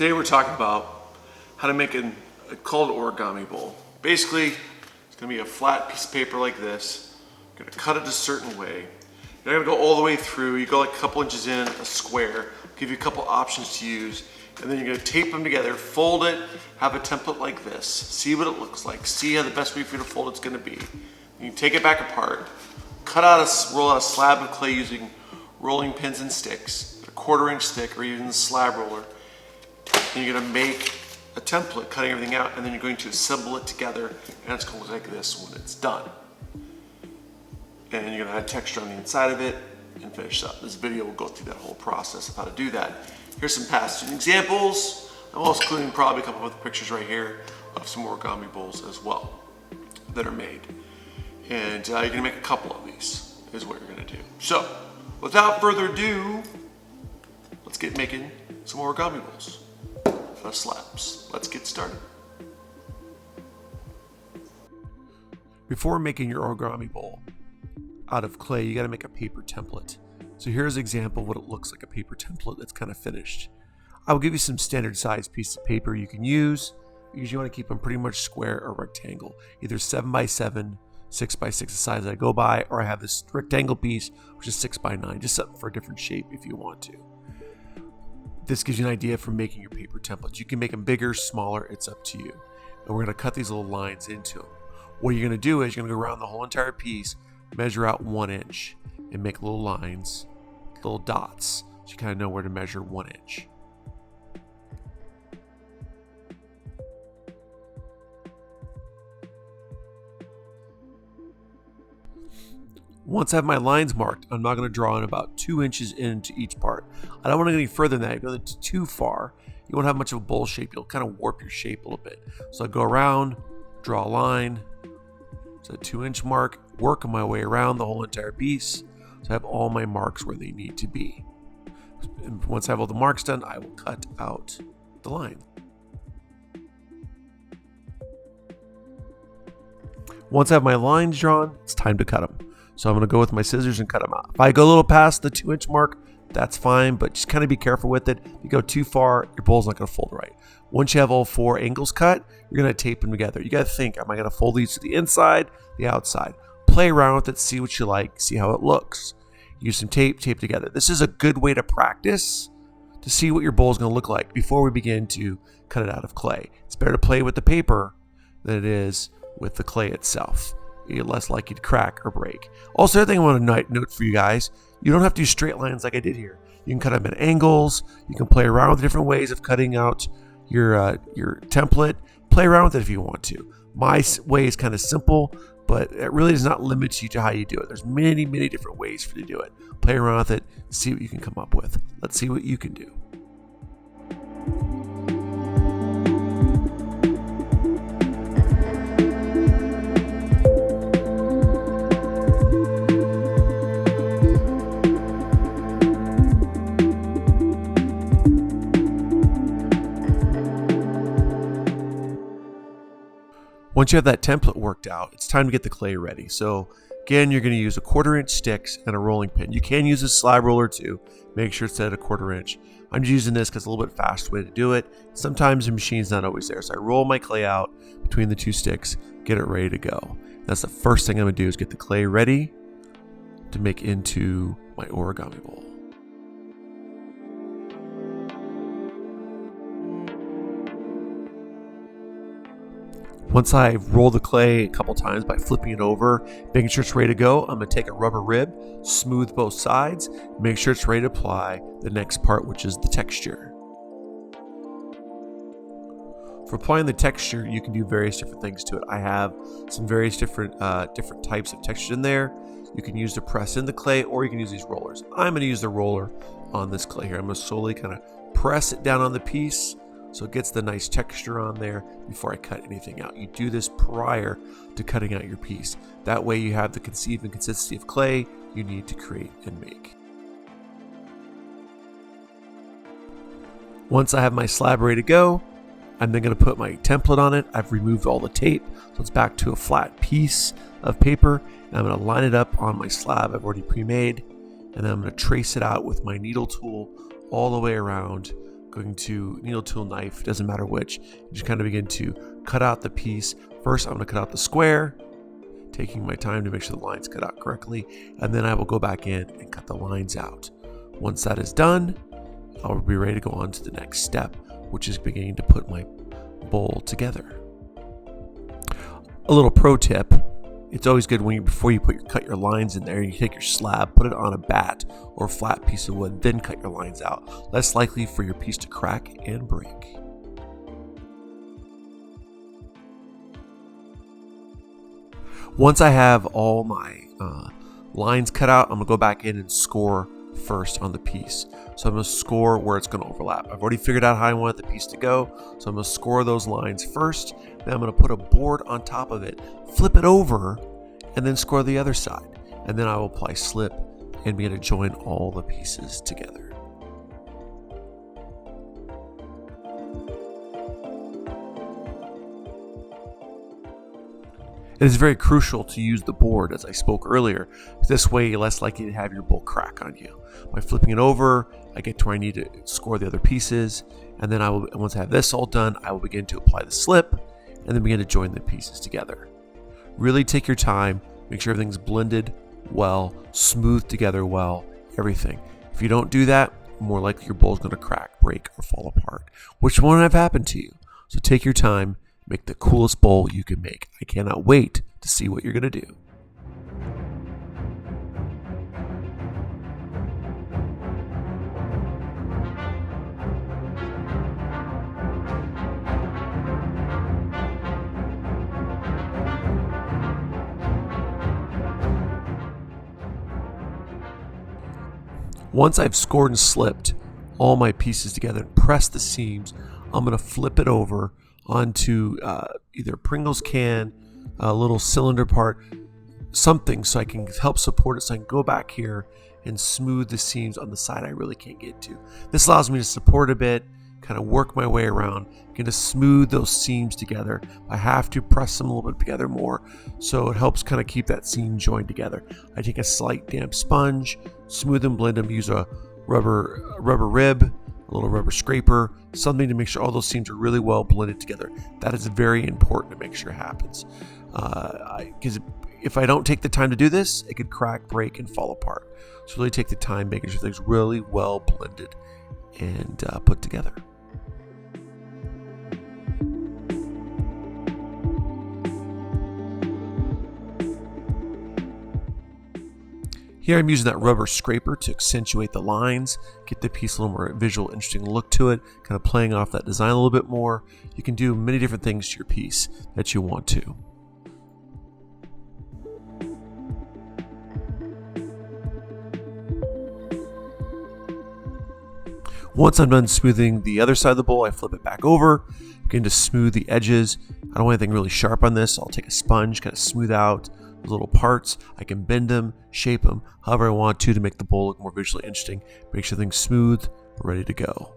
Today we're talking about how to make a called Origami Bowl. Basically, it's gonna be a flat piece of paper like this. You're gonna cut it a certain way. You're not gonna go all the way through. You go like a couple inches in a square, give you a couple options to use, and then you're gonna tape them together, fold it, have a template like this. See what it looks like. See how the best way for you to fold it's gonna be. You can take it back apart, roll out a slab of clay using rolling pins and sticks, a 1/4 inch stick, or using the slab roller. And you're gonna make a template, cutting everything out, and then you're going to assemble it together, and it's gonna look like this when it's done. And you're gonna add texture on the inside of it and finish up. This video will go through that whole process of how to do that. Here's some past examples. I'm also including probably a couple of other pictures right here of some origami bowls as well that are made. And you're gonna make a couple of these, is what you're gonna do. So, without further ado, let's get making some origami bowls. Slabs. Let's get started. Before making your origami bowl out of clay, you got to make a paper template. So here's an example of what it looks like, a paper template that's kind of finished. I will give you some standard size pieces of paper you can use because you want to keep them pretty much square or rectangle, either 7x7, 6x6 the size I go by, or I have this rectangle piece which is 6x9, just something for a different shape if you want to. This gives you an idea for making your paper templates. You can make them bigger, smaller, it's up to you. And we're gonna cut these little lines into them. What you're gonna do is you're gonna go around the whole entire piece, measure out 1 inch, and make little lines, little dots, so you kind of know where to measure 1 inch. Once I have my lines marked, I'm now going to draw in about 2 inches into each part. I don't want to go any further than that. If you go too far, you won't have much of a bowl shape. You'll kind of warp your shape a little bit. So I go around, draw a line, so a 2 inch mark, work my way around the whole entire piece. So I have all my marks where they need to be. And once I have all the marks done, I will cut out the line. Once I have my lines drawn, it's time to cut them. So I'm going to go with my scissors and cut them out. If I go a little past the 2 inch mark, that's fine, but just kind of be careful with it. If you go too far, your bowl's not going to fold right. Once you have all 4 angles cut, you're going to tape them together. You got to think, am I going to fold these to the inside, the outside? Play around with it, see what you like, see how it looks. Use some tape together. This is a good way to practice to see what your bowl is going to look like before we begin to cut it out of clay. It's better to play with the paper than it is with the clay itself. You're less likely to crack or break. Also, the other thing I want to note for you guys, you don't have to do straight lines like I did here. You can cut them at angles. You can play around with different ways of cutting out your template. Play around with it if you want to. My way is kind of simple, but it really does not limit you to how you do it. There's many, many different ways for you to do it. Play around with it, see what you can come up with. Let's see what you can do. Once you have that template worked out, it's time to get the clay ready. So again, you're going to use a 1/4 inch sticks and a rolling pin. You can use a slab roller too. Make sure it's at a 1/4 inch. I'm just using this because it's a little bit faster way to do it. Sometimes the machine's not always there. So I roll my clay out between the 2 sticks, get it ready to go. That's the first thing I'm going to do is get the clay ready to make into my origami bowl. Once I roll the clay a couple times by flipping it over, making sure it's ready to go, I'm going to take a rubber rib, smooth both sides, make sure it's ready to apply the next part, which is the texture. For applying the texture, you can do various different things to it. I have some various different types of textures in there. You can use to press in the clay, or you can use these rollers. I'm going to use the roller on this clay here. I'm going to slowly kind of press it down on the piece, so it gets the nice texture on there before I cut anything out. You do this prior to cutting out your piece. That way you have the conceived and consistency of clay you need to create and make. Once I have my slab ready to go, I'm then going to put my template on it. I've removed all the tape, so it's back to a flat piece of paper. And I'm going to line it up on my slab I've already pre-made, and then I'm going to trace it out with my needle tool all the way around going to needle tool knife, doesn't matter which, just kind of begin to cut out the piece. First, I'm going to cut out the square, taking my time to make sure the lines cut out correctly, and then I will go back in and cut the lines out. Once that is done, I'll be ready to go on to the next step, which is beginning to put my bowl together. A little pro tip: it's always good before you cut your lines in there, you take your slab, put it on a bat or flat piece of wood, then cut your lines out. Less likely for your piece to crack and break. Once I have all my lines cut out, I'm going to go back in and score first on the piece. So I'm going to score where it's going to overlap. I've already figured out how I want the piece to go, so I'm going to score those lines first. Then I'm going to put a board on top of it, flip it over, and then score the other side. And then I will apply slip and begin to join all the pieces together. It is very crucial to use the board, as I spoke earlier. This way, you're less likely to have your bowl crack on you. By flipping it over, I get to where I need to score the other pieces, and then once I have this all done, I will begin to apply the slip, and then begin to join the pieces together. Really take your time, make sure everything's blended well, smooth together well, everything. If you don't do that, more likely your bowl is going to crack, break, or fall apart, which won't have happened to you. So take your time. Make the coolest bowl you can make. I cannot wait to see what you're going to do. Once I've scored and slipped all my pieces together and pressed the seams, I'm going to flip it over onto either a Pringles can, a little cylinder part, something so I can help support it, so I can go back here and smooth the seams on the side I really can't get to. This allows me to support a bit, kind of work my way around, get to smooth those seams together. I have to press them a little bit together more, so it helps kind of keep that seam joined together. I take a slight damp sponge, smooth and blend them, use a rubber rib, a little rubber scraper, something to make sure all those seams are really well blended together. That is very important to make sure it happens. Because if I don't take the time to do this, it could crack, break, and fall apart. So really take the time making sure things really well blended and put together. Here I'm using that rubber scraper to accentuate the lines, get the piece a little more visual, interesting look to it, kind of playing off that design a little bit more. You can do many different things to your piece that you want to. Once I'm done smoothing the other side of the bowl, I flip it back over, begin to smooth the edges. I don't want anything really sharp on this, so I'll take a sponge, kind of smooth out little parts. I can bend them, shape them however I want to make the bowl look more visually interesting. Make sure everything's smooth, ready to go.